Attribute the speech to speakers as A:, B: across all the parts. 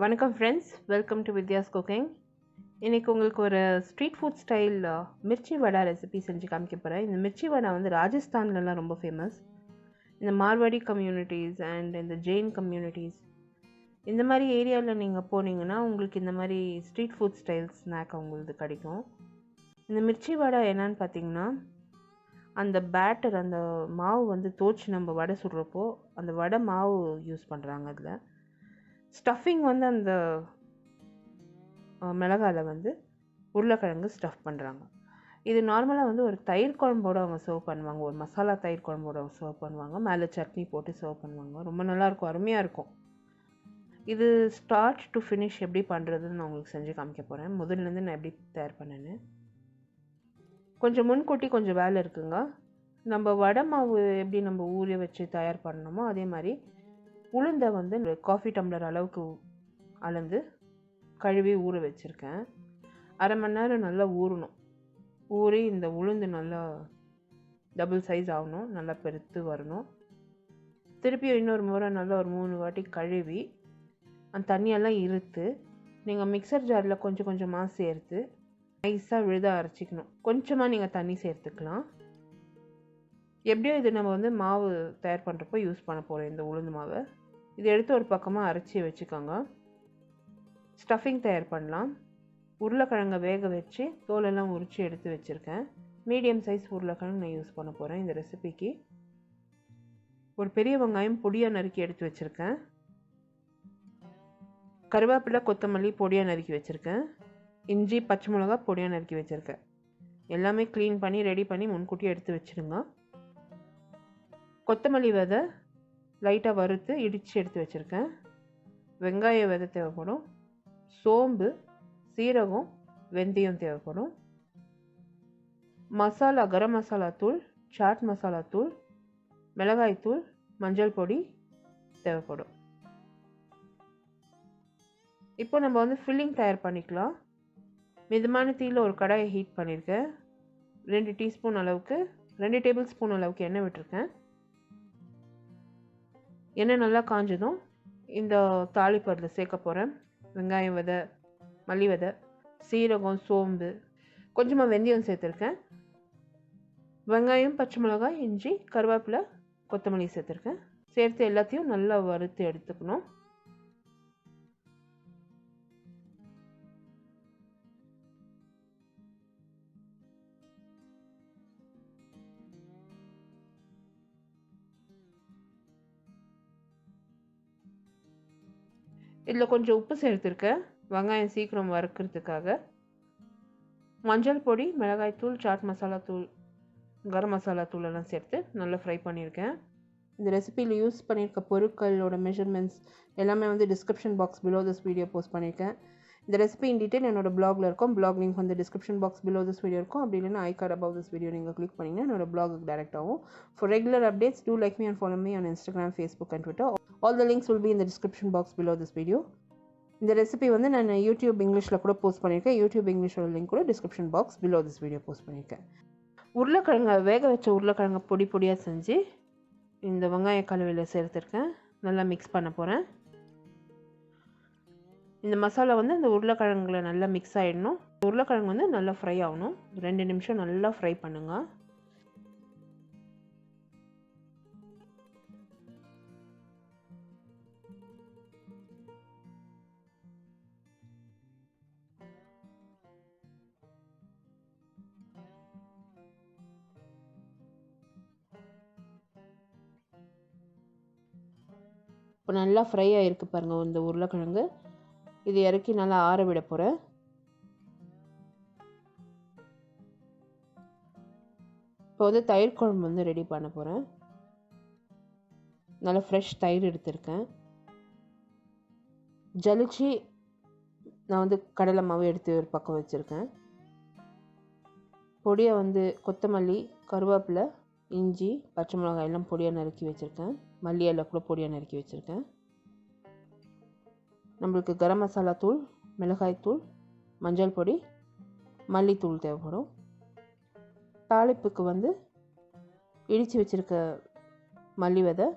A: வணக்கம் friends, welcome to Vidya's cooking. இன்றைக்கி உங்களுக்கு ஒரு ஸ்ட்ரீட் ஃபுட் ஸ்டைல் மிர்ச்சி வடா ரெசிபி செஞ்சு காமிக்க போகிறேன். இந்த மிர்ச்சி வடா வந்து ராஜஸ்தான்லலாம் ரொம்ப ஃபேமஸ். இந்த மார்வாடி கம்யூனிட்டிஸ் அண்ட் இந்த ஜெயின் கம்யூனிட்டிஸ் இந்த மாதிரி ஏரியாவில் நீங்கள் போனீங்கன்னா உங்களுக்கு இந்த மாதிரி ஸ்ட்ரீட் ஃபுட் ஸ்டைல் ஸ்நாக் உங்களுக்கு கிடைக்கும். இந்த மிர்ச்சி வடா என்னன்னு பார்த்தீங்கன்னா, அந்த பேட்டர், அந்த மாவு வந்து தோச்சு நம்ம வடை சுடுறப்போ அந்த வடை மாவு யூஸ் பண்ணுறாங்க. அதில் ஸ்டஃபிங் வந்து அந்த மிளகாயில் வந்து உருளைக்கிழங்கு ஸ்டஃப் பண்ணுறாங்க. இது நார்மலாக வந்து ஒரு தயிர் குழம்போடு அவங்க சர்வ் பண்ணுவாங்க. ஒரு மசாலா தயிர் குழம்போடு அவங்க சர்வ் பண்ணுவாங்க. மேலே சட்னி போட்டு சர்வ் பண்ணுவாங்க. ரொம்ப நல்லாயிருக்கும், அருமையாக இருக்கும். இது ஸ்டார்ட் டு ஃபினிஷ் எப்படி பண்ணுறதுன்னு நான் உங்களுக்கு செஞ்சு காமிக்க போகிறேன். முதல்லேருந்து நான் எப்படி தயார் பண்ணேன்னு. கொஞ்சம் முன்கூட்டி கொஞ்சம் வேலை இருக்குங்க. நம்ம வடை மாவு எப்படி நம்ம ஊற வச்சு தயார் பண்ணணுமோ அதே மாதிரி உளுந்தை வந்து காஃபி டம்ளர் அளவுக்கு அளந்து கழுவி ஊற வச்சுருக்கேன். அரை மணி நேரம் நல்லா ஊறணும். ஊறி இந்த உளுந்து நல்லா டபுள் சைஸ் ஆகணும், நல்லா பெருத்து வரணும். திருப்பியும் இன்னொரு முறை நல்லா ஒரு 3 வாட்டி கழுவி அந்த தண்ணியெல்லாம் இருத்து நீங்கள் மிக்சர் ஜாரில் கொஞ்சம் கொஞ்சமாக சேர்த்து நைஸாக விழுத அரைச்சிக்கணும். கொஞ்சமாக நீங்கள் தண்ணி சேர்த்துக்கலாம். எப்படியோ இது நம்ம வந்து மாவு தயார் பண்ணுறப்போ யூஸ் பண்ண போகிறோம். இந்த உளுந்து மாவை இது எடுத்து ஒரு பக்கமாக அரைச்சி வச்சுக்கோங்க. ஸ்டஃபிங் தயார் பண்ணலாம். உருளைக்கிழங்கை வேக வச்சு தோலெல்லாம் உரித்து எடுத்து வச்சுருக்கேன். மீடியம் சைஸ் உருளைக்கிழங்கு நான் யூஸ் பண்ண போகிறேன் இந்த ரெசிபிக்கு. ஒரு பெரிய வெங்காயம் பொடியாக நறுக்கி எடுத்து வச்சுருக்கேன். கருவேப்பிலை, கொத்தமல்லி பொடியாக நறுக்கி வச்சுருக்கேன். இஞ்சி, பச்சை மிளகா பொடியாக நறுக்கி வச்சுருக்கேன். எல்லாமே க்ளீன் பண்ணி ரெடி பண்ணி முன்கூட்டியே எடுத்து வச்சுருங்க. கொத்தமல்லி விதை லைட்டாக வறுத்து இடித்து எடுத்து வச்சுருக்கேன். வெங்காய விதை தேவைப்படும். சோம்பு, சீரகம், வெந்தயம் தேவைப்படும். மசாலா, கரம் மசாலா தூள், சாட் மசாலா தூள், மிளகாய் தூள், மஞ்சள் பொடி தேவைப்படும். இப்போ நம்ம வந்து ஃபில்லிங் தயார் பண்ணிக்கலாம். மிதமான தீயில் ஒரு கடாயை ஹீட் பண்ணியிருக்கேன். 2 டீஸ்பூன் அளவுக்கு 2 டேபிள் ஸ்பூன் அளவுக்கு எண்ணெய் விட்டுருக்கேன். எண்ணெய் நல்லா காஞ்சதும் இந்த தாளிப்பு அதில் சேர்க்க போகிறேன். வெங்காயம் விதை, மல்லி விதை, சீரகம், சோம்பு, கொஞ்சமாக வெந்தயம் சேர்த்துருக்கேன். வெங்காயம், பச்சை மிளகாய், இஞ்சி, கருவேப்பிலை, கொத்தமல்லி சேர்த்துருக்கேன். சேர்த்து எல்லாத்தையும் நல்லா வறுத்து எடுத்துக்கணும். இதில் கொஞ்சம் உப்பு சேர்த்துருக்கேன், வெங்காயம் சீக்கிரம் வறுக்கிறதுக்காக. மஞ்சள் பொடி, மிளகாய் தூள், சாட் மசாலா தூள், கரம் மசாலா தூள் எல்லாம் சேர்த்து நல்லா ஃப்ரை பண்ணியிருக்கேன். இந்த ரெசிபியில் யூஸ் பண்ணியிருக்க பொருட்களோட மெஷர்மெண்ட்ஸ் எல்லாமே வந்து description box below this video post பண்ணியிருக்கேன். இந்த ரெசிபி இன் டீட்டெயில் என்னோட பிளாகில் இருக்கும். பிளாக் லிங்க் வந்து description box below this video இருக்கும். அப்படி இல்லைன்னா I card above this video நீங்கள் கிளிக் பண்ணிங்கன்னா என்னோட பிளாகுக்கு டேரெக்ட் ஆகும். For regular updates do like me and follow me on Instagram, Facebook and Twitter. All the links will be in the description box below this video. இந்த recipe வந்து நான் YouTube இங்கிலீஷில் கூட போஸ்ட் பண்ணியிருக்கேன். யூடியூப் இங்கிலீஷோட லிங்க் கூட description box below this video post பண்ணியிருக்கேன். உருளைக்கிழங்கை வேக வச்ச உருளைக்கிழங்கை பொடி பொடியாக செஞ்சு இந்த வெங்காய கலவையில் சேர்த்துருக்கேன். நல்லா மிக்ஸ் பண்ண போகிறேன். இந்த மசாலா வந்து இந்த உருளைக்கிழங்குல நல்லா மிக்ஸ் ஆகிடணும். உருளைக்கிழங்கு வந்து நல்லா ஃப்ரை ஆகணும். 2 நிமிஷம் நல்லா ஃப்ரை பண்ணுங்கள். இப்போ நல்லா ஃப்ரை ஆகிருக்கு பாருங்கள் இந்த உருளைக்கிழங்கு. இது இறக்கி நல்லா ஆற விட போகிறேன். இப்போ வந்து தயிர் குழம்பு வந்து ரெடி பண்ண போகிறேன். நல்லா ஃப்ரெஷ் தயிர் எடுத்திருக்கேன். ஜலிச்சு நான் வந்து கடலை மாவு எடுத்து ஒரு பக்கம் வச்சுருக்கேன். பொடியை வந்து கொத்தமல்லி, கருவேப்பிலை, இஞ்சி, பச்சை மிளகாய் எல்லாம் பொடியாக நறுக்கி வச்சுருக்கேன். மல்லி எல்லாம் கூட பொடியாக நறுக்கி வச்சுருக்கேன். நம்மளுக்கு கரம் மசாலா தூள், மிளகாய் தூள், மஞ்சள் பொடி, மல்லித்தூள் தேவைப்படும். தாளிப்புக்கு வந்து இடித்து வச்சுருக்க மல்லி விதை,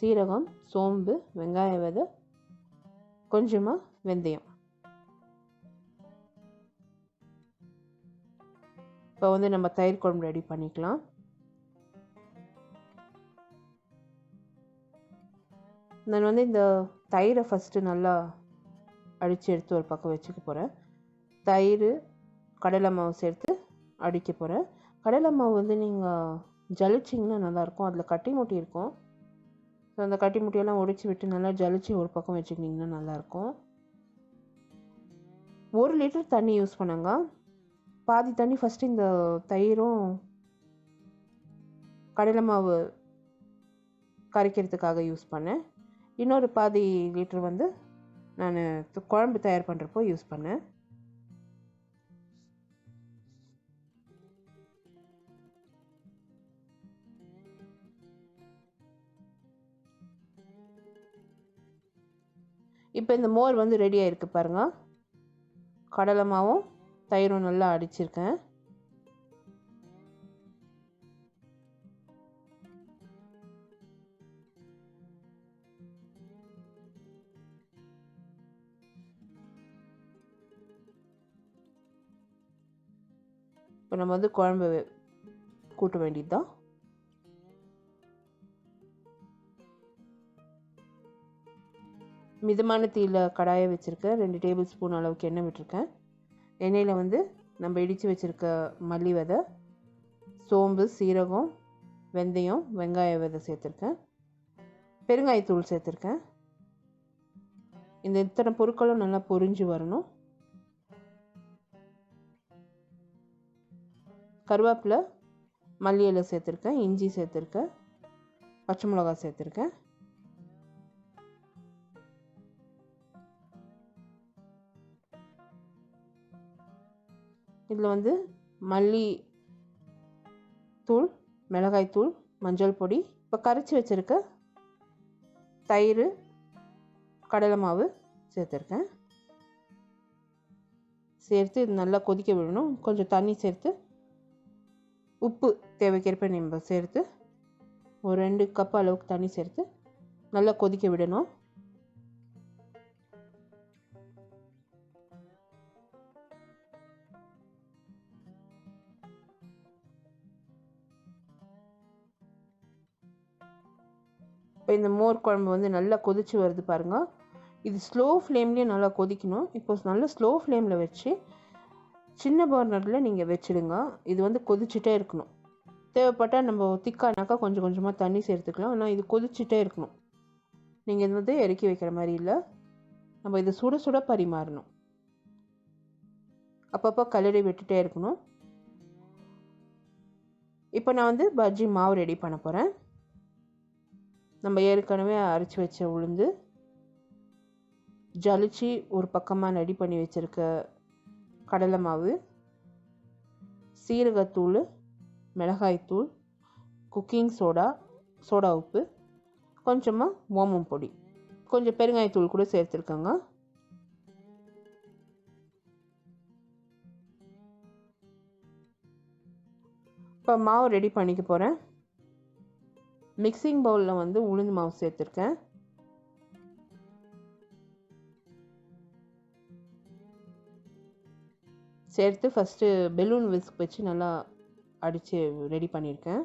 A: சீரகம், சோம்பு, வெங்காய விதை, கொஞ்சமாக வெந்தயம். இப்போ வந்து நம்ம தயிர் குழம்பு ரெடி பண்ணிக்கலாம். நான் வந்து இந்த தயிரை ஃபஸ்ட்டு நல்லா அடித்து எடுத்து ஒரு பக்கம் வச்சுக்க போகிறேன். தயிர், கடலை மாவு சேர்த்து அடிக்க போகிறேன். கடலை மாவு வந்து நீங்கள் ஜலிச்சிங்கன்னா நல்லாயிருக்கும். அதில் கட்டி மூட்டி இருக்கும். ஸோ அந்த கட்டி மூட்டியெல்லாம் ஒடிச்சு விட்டு நல்லா ஜலிச்சு ஒரு பக்கம் வச்சுக்கிட்டிங்கன்னா நல்லாயிருக்கும். 1 லிட்டர் தண்ணி யூஸ் பண்ணுங்க. பாதி தண்ணி ஃபஸ்ட்டு இந்த தயிரும் கடலை மாவு கரைக்கிறதுக்காக யூஸ் பண்ணேன். இன்னொரு பாதி லிட்டர் வந்து நான் குழம்பு தயார் பண்ணுறப்போ யூஸ் பண்ணேன். இப்போ இந்த மோர் வந்து ரெடி ஆகிருக்கு பாருங்கள். கடலை மாவும் தயிரும் நல்லா அடிச்சிருக்கேன். இப்போ நம்ம வந்து குழம்பு கூட்ட வேண்டியது தான். மிதமான தீயில் கடாயை வச்சுருக்கேன். 2 டேபிள் ஸ்பூன் அளவுக்கு எண்ணெய் விட்டுருக்கேன். எண்ணெயில் வந்து நம்ம இடித்து வச்சுருக்க மல்லி விதை, சோம்பு, சீரகம், வெந்தயம், வெங்காய விதை சேர்த்துருக்கேன். பெருங்காயத்தூள் சேர்த்துருக்கேன். இந்த இத்தனை பொருட்களும் நல்லா பொரிஞ்சு வரணும். கருவேப்பிலை, மல்லி இலை சேர்த்துருக்கேன். இஞ்சி சேர்த்துருக்கேன். பச்சை மிளகாய் சேர்த்துருக்கேன். இதில் வந்து மல்லி தூள், மிளகாய் தூள், மஞ்சள் பொடி, இப்போ கரைச்சி வச்சுருக்க தயிர், கடலை மாவு சேர்த்துருக்கேன். சேர்த்து இது நல்லா கொதிக்க விடணும். கொஞ்சம் தண்ணி சேர்த்து உப்பு தேவைக்கேற்ப நம்ம சேர்த்து ஒரு 2 கப் அளவுக்கு தண்ணி சேர்த்து நல்லா கொதிக்க விடணும். இப்போ இந்த மோர் குழம்பு வந்து நல்லா கொதிச்சு வருது பாருங்கள். இது ஸ்லோ ஃப்ளேம்லேயே நல்லா கொதிக்கணும். இப்போ நல்லா ஸ்லோ ஃப்ளேமில் வச்சு சின்ன பர்னரில் நீங்கள் வச்சுடுங்க. இது வந்து கொதிச்சுட்டே இருக்கணும். தேவைப்பட்டால் நம்ம திக்கானாக்கா கொஞ்சம் கொஞ்சமாக தண்ணி சேர்த்துக்கலாம். ஆனால் இது கொதிச்சுட்டே இருக்கணும். நீங்கள் இது வந்து இறக்கி வைக்கிற மாதிரி இல்லை. நம்ம இதை சுட சுட பரிமாறணும். அப்பப்போ கலரி விட்டுட்டே இருக்கணும். இப்போ நான் வந்து பஜ்ஜி மாவு ரெடி பண்ண போகிறேன். நம்ம ஏற்கனவே அரைச்சி வச்ச உளுந்து, ஜலிச்சு ஒரு பக்கமாக ரெடி பண்ணி வச்சுருக்க கடலை மாவு, சீரகத்தூள், மிளகாய்த்தூள், குக்கிங் சோடா, சோடா உப்பு, கொஞ்சமாக ஓமம் பொடி, கொஞ்சம் பெருங்காயத்தூள் கூட சேர்த்துருக்கேங்க. இப்போ மாவு ரெடி பண்ணிக்க போகிறேன். மிக்சிங் பவுலில் வந்து உளுந்து மாவு சேர்த்துருக்கேன். சேர்த்து ஃபஸ்ட்டு பெலூன் விஸ்க் வச்சு நல்லா அடித்து ரெடி பண்ணியிருக்கேன்.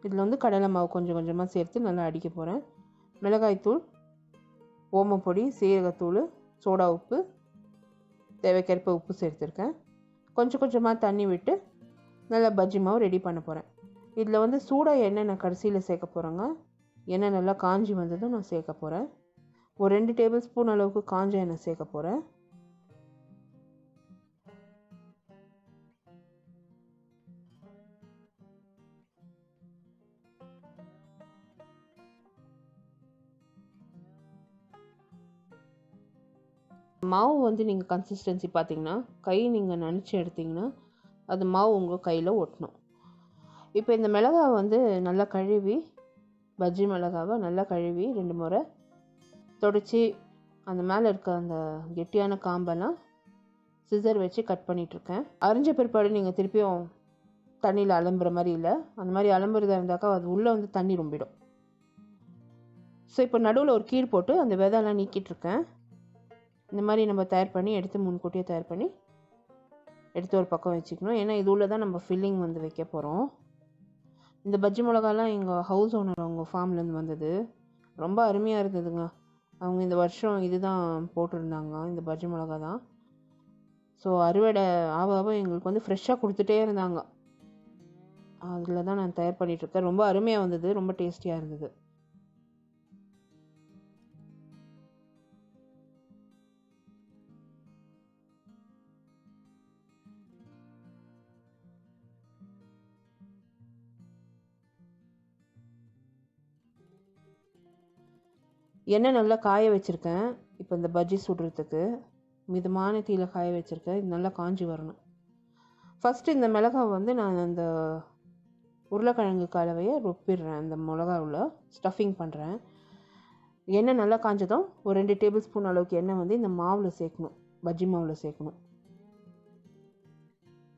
A: இதில் வந்து கடலை மாவு கொஞ்சம் கொஞ்சமாக சேர்த்து நல்லா அடிக்க போகிறேன். மிளகாய்த்தூள், ஓமப்பொடி, சீரகத்தூள், சோடா உப்பு, தேவைக்கேற்ப உப்பு சேர்த்துருக்கேன். கொஞ்சம் கொஞ்சமாக தண்ணி விட்டு நல்லா பஜ்ஜி மாவு ரெடி பண்ண போகிறேன். இதில் வந்து சூடாக எண்ணெய் நான் கடைசியில் சேர்க்க போகிறேங்க. எண்ணெய் நல்லா காஞ்சி வந்ததும் நான் சேர்க்க போகிறேன். ஒரு 2 டேபிள் ஸ்பூன் அளவுக்கு காஞ்ச எண்ணெய் சேர்க்க போகிறேன். மாவு வந்து நீங்கள் கன்சிஸ்டன்சி பார்த்தீங்கன்னா கை நீங்கள் நனைச்சி எடுத்திங்கன்னா அது மாவு உங்கள் கையில் ஒட்டணும். இப்போ இந்த மிளகாவை வந்து நல்லா கழுவி, பஜ்ஜி மிளகாவை நல்லா கழுவி 2 முறை தொடச்சி அந்த மேலே இருக்க அந்த கெட்டியான காம்பெல்லாம் சிசர் வச்சு கட் பண்ணிகிட்ருக்கேன். அரிஞ்ச பிற்பாடு நீங்கள் திருப்பியும் தண்ணியில் அலம்புற மாதிரி இல்லை. அந்த மாதிரி அலம்புறதா இருந்தாக்கா அது உள்ளே வந்து தண்ணி ரொம்பிடும். ஸோ இப்போ நடுவில் ஒரு கீர் போட்டு அந்த விதையெல்லாம் நீக்கிட்டுருக்கேன். இந்த மாதிரி நம்ம தயார் பண்ணி எடுத்து முன்கூட்டியே தயார் பண்ணி எடுத்து ஒரு பக்கம் வச்சுக்கணும். ஏன்னா இது உள்ள தான் நம்ம ஃபில்லிங் வந்து வைக்க போகிறோம். இந்த பஜ்ஜி மிளகாலாம் எங்கள் ஹவுஸ் ஓனர் அவங்க ஃபார்ம்லேருந்து வந்தது. ரொம்ப அருமையாக இருந்ததுங்க. அவங்க இந்த வருஷம் இதுதான் போட்டிருந்தாங்க, இந்த பஜ்ஜி மிளகா தான். ஸோ அறுவடை ஆக எங்களுக்கு வந்து ஃப்ரெஷ்ஷாக கொடுத்துட்டே இருந்தாங்க. அதில் தான் நான் தயார் பண்ணிகிட்ருக்கேன். ரொம்ப அருமையாக வந்தது, ரொம்ப டேஸ்டியாக இருந்தது. எண்ணெய் நல்லா காய வச்சுருக்கேன். இப்போ இந்த பஜ்ஜி சுடுறதுக்கு மிதமான தீயில காய வச்சுருக்கேன். இது நல்லா காஞ்சி வரணும். ஃபஸ்ட்டு இந்த மிளகாவை வந்து நான் அந்த உருளைக்கிழங்கு கலவையை ரொப்பிடுறேன். அந்த மிளகாவில் ஸ்டஃபிங் பண்ணுறேன். எண்ணெய் நல்லா காஞ்சதும் ஒரு 2 டேபிள் ஸ்பூன் அளவுக்கு எண்ணெய் வந்து இந்த மாவில் சேர்க்கணும், பஜ்ஜி மாவில் சேர்க்கணும்.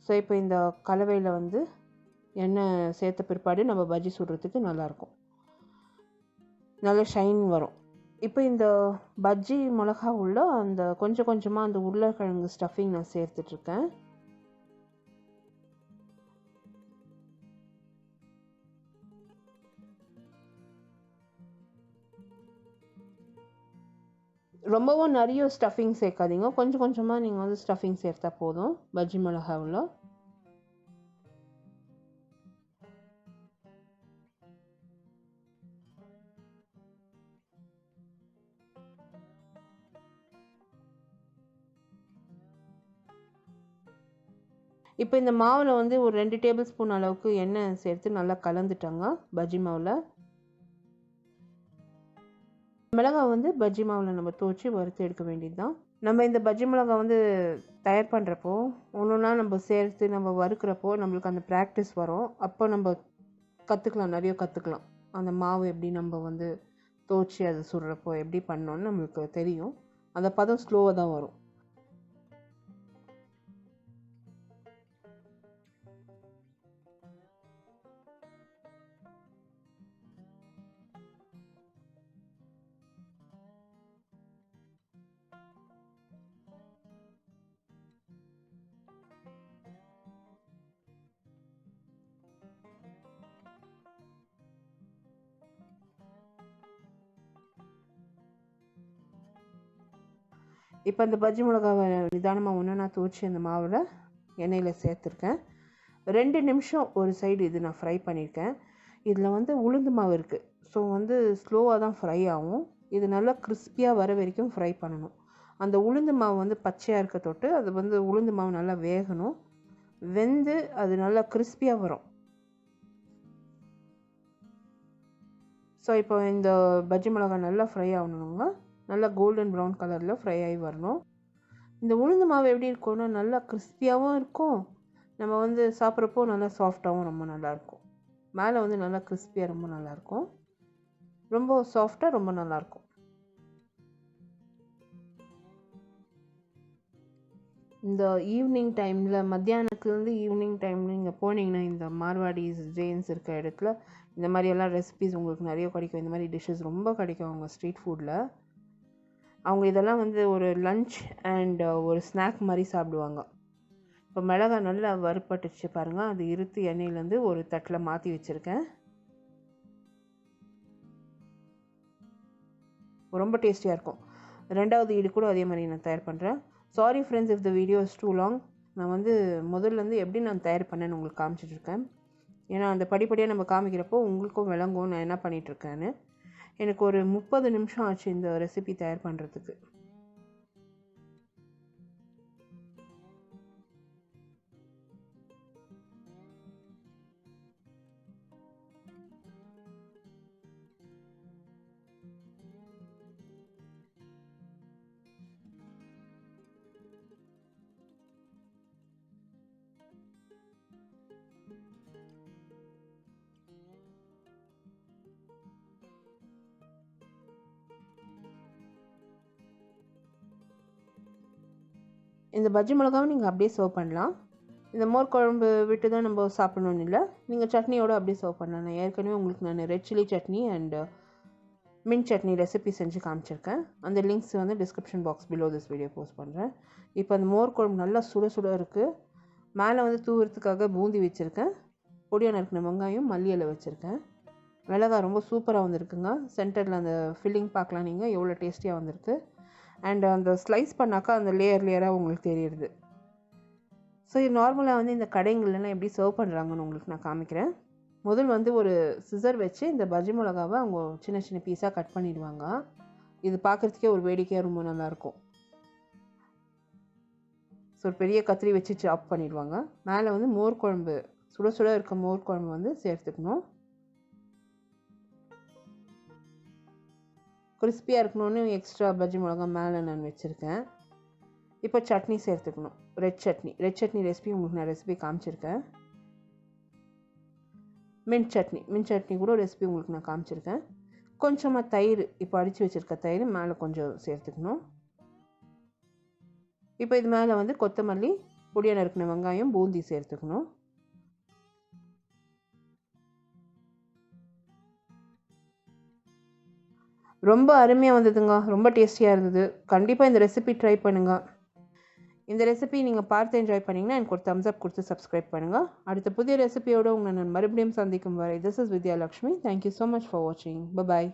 A: ஸோ இப்போ இந்த கலவையில் வந்து எண்ணெய் சேர்த்த பிற்பாடு நம்ம பஜ்ஜி சுடுறதுக்கு நல்லாயிருக்கும், நல்ல ஷைன் வரும். இப்போ இந்த பஜ்ஜி மிளகா உள்ள அந்த கொஞ்சம் கொஞ்சமாக அந்த உருளைக்கிழங்கு ஸ்டஃபிங் நான் சேர்த்துட்ருக்கேன். ரொம்பவும் நிறைய ஸ்டஃபிங் சேர்க்காதீங்க, கொஞ்சம் கொஞ்சமாக நீங்கள் வந்து ஸ்டஃபிங் சேர்த்தா போதும் பஜ்ஜி மிளகாவில். இப்போ இந்த மாவில் வந்து ஒரு 2 டேபிள் ஸ்பூன் அளவுக்கு எண்ணெய் சேர்த்து நல்லா கலந்துட்டாங்க பஜ்ஜி மாவில். மிளகாய் வந்து பஜ்ஜி மாவில் நம்ம துவச்சி வறுத்து எடுக்க வேண்டியது தான். நம்ம இந்த பஜ்ஜி மிளகாய் வந்து தயார் பண்ணுறப்போ ஒன்றுனா நம்ம சேர்த்து நம்ம வறுக்கிறப்போ நம்மளுக்கு அந்த ப்ராக்டிஸ் வரும். அப்போ நம்ம கற்றுக்கலாம், நிறைய கற்றுக்கலாம். அந்த மாவு எப்படி நம்ம வந்து துவச்சி அதை சுடுறப்போ எப்படி பண்ணோன்னு நம்மளுக்கு தெரியும். அந்த பதம் ஸ்லோவாக தான் வரும். இப்போ அந்த பஜ்ஜி மிளகாவை நிதானமாக ஒன்று நான் துவச்சி அந்த மாவில் எண்ணெயில் சேர்த்துருக்கேன். 2 நிமிஷம் ஒரு சைடு இது நான் ஃப்ரை பண்ணியிருக்கேன். இதில் வந்து உளுந்து மாவு இருக்குது. ஸோ வந்து ஸ்லோவாக தான் ஃப்ரை ஆகும். இது நல்லா கிறிஸ்பியாக வர வரைக்கும் ஃப்ரை பண்ணணும். அந்த உளுந்து மாவு வந்து பச்சையாக இருக்க தொட்டு அது வந்து உளுந்து மாவு நல்லா வேகணும். வெந்து அது நல்லா கிறிஸ்பியாக வரும். ஸோ இப்போ இந்த பஜ்ஜி மிளகாய் நல்லா ஃப்ரை ஆகணுங்க. நல்லா கோல்டன் ப்ரௌன் கலரில் ஃப்ரை ஆகி வரணும். இந்த உளுந்து மாவு எப்படி இருக்கும்னா நல்லா கிறிஸ்பியாகவும் இருக்கும், நம்ம வந்து சாப்பிட்றப்போ நல்லா சாஃப்டாகவும் ரொம்ப நல்லாயிருக்கும். மேலே வந்து நல்லா கிறிஸ்பியாக ரொம்ப நல்லாயிருக்கும், ரொம்ப சாஃப்டாக ரொம்ப நல்லாயிருக்கும். இந்த ஈவினிங் டைமில், மத்தியானத்துலேருந்து ஈவினிங் டைமில் நீங்கள் போனீங்கன்னா இந்த மார்வாடிஸ் ஜெயின்ஸ் இருக்க இடத்துல இந்த மாதிரியெல்லாம் ரெசிபிஸ் உங்களுக்கு நிறைய கிடைக்கும். இந்த மாதிரி டிஷ்ஷஸ் ரொம்ப கிடைக்கும் அவங்க ஸ்ட்ரீட் ஃபுட்டில். அவங்க இதெல்லாம் வந்து ஒரு லஞ்ச் அண்ட் ஒரு ஸ்நாக் மாதிரி சாப்பிடுவாங்க. இப்போ மிளகாய் நல்லா வறுப்பட்டுச்சு பாருங்கள், அது இருத்து எண்ணெயிலேருந்து ஒரு தட்டில் மாற்றி வச்சுருக்கேன். ரொம்ப டேஸ்டியாக இருக்கும். 2வது ஈடு கூட அதே மாதிரி நான் தயார் பண்ணுறேன். Sorry friends if the video is too long. நான் வந்து முதல்லேருந்து எப்படி நான் தயார் பண்ணேன்னு உங்களுக்கு காமிச்சிட்ருக்கேன். ஏன்னா அந்த படிப்படியாக நம்ம காமிக்கிறப்போ உங்களுக்கும் விளங்கும் நான் என்ன பண்ணிகிட்ருக்கேன்னு. எனக்கு ஒரு 30 நிமிஷம் ஆச்சு இந்த ரெசிபி தயார் பண்ணுறதுக்கு. இந்த பஜ்ஜி மிளகாவும் நீங்கள் அப்படியே சர்வ் பண்ணலாம். இந்த மோர் குழம்பு விட்டு தான் நம்ம சாப்பிடணும்னு இல்லை, நீங்கள் சட்னியோடு அப்படியே சர்வ் பண்ணலாம். நான் ஏற்கனவே உங்களுக்கு நான் red chilli chutney and mint chutney recipe செஞ்சு காமிச்சிருக்கேன். அந்த லிங்க்ஸ் வந்து description box below this video post பண்ணுறேன். இப்போ அந்த மோர் குழம்பு நல்லா சுட சுட இருக்குது. மேலே வந்து தூவுறதுக்காக பூந்தி வச்சுருக்கேன். பொடியாக நறுக்கின வெங்காயம், மல்லி இலை வச்சுருக்கேன். மிளகாய் ரொம்ப சூப்பராக வந்திருக்குங்க. சென்டரில் அந்த ஃபில்லிங் பார்க்கலாம் நீங்கள் எவ்வளோ டேஸ்டியாக வந்திருக்கு. அண்ட் அந்த ஸ்லைஸ் பண்ணாக்கா அந்த லேயராக உங்களுக்கு தெரியுது. ஸோ இது நார்மலாக வந்து இந்த கடைங்கள்லாம் எப்படி சர்வ் பண்ணுறாங்கன்னு உங்களுக்கு நான் காமிக்கிறேன். முதல் வந்து ஒரு சிசர் வச்சு இந்த பஜ்ஜி மிளகாவை அவங்க சின்ன சின்ன பீஸாக கட் பண்ணிடுவாங்க. இது பார்க்குறதுக்கே ஒரு வேடிக்கையாக ரொம்ப நல்லாயிருக்கும். ஸோ ஒரு பெரிய கத்திரி வச்சு சாப் பண்ணிடுவாங்க. மேலே வந்து மோர் குழம்பு சுட சுட இருக்க மோர் குழம்பு வந்து சேர்த்துக்கணும். கிறிஸ்பியாக இருக்கணும்னு எக்ஸ்ட்ரா பஜ்ஜி மிளகா மேலே நான் வச்சுருக்கேன். இப்போ சட்னி சேர்த்துக்கணும். ரெட் சட்னி ரெசிபி உங்களுக்கு நான் ரெசிபி காமிச்சிருக்கேன். மின்ட் சட்னி கூட ரெசிபி உங்களுக்கு நான் காமிச்சிருக்கேன். கொஞ்சமாக தயிர், இப்போ அடித்து வச்சுருக்க தயிர் மேலே கொஞ்சம் சேர்த்துக்கணும். இப்போ இது மேலே வந்து கொத்தமல்லி, பொடியாக நறுக்கின வெங்காயம், பூந்தி சேர்த்துக்கணும். ரொம்ப அருமையாக வந்ததுங்க. ரொம்ப டேஸ்டியாக இருந்தது. கண்டிப்பாக இந்த ரெசிபி ட்ரை பண்ணுங்கள். இந்த ரெசிபி நீங்கள் பார்த்து என்ஜாய் பண்ணிங்கன்னா எனக்கு ஒரு தம்ஸ் அப் கொடுத்து சப்ஸ்கிரைப் பண்ணுங்கள். அடுத்த புதிய ரெசிபியோடு உங்களை நான் மறுபடியும் சந்திக்கும் வரை this is Vidya Lakshmi. Thank you so much for வாட்சிங். பை.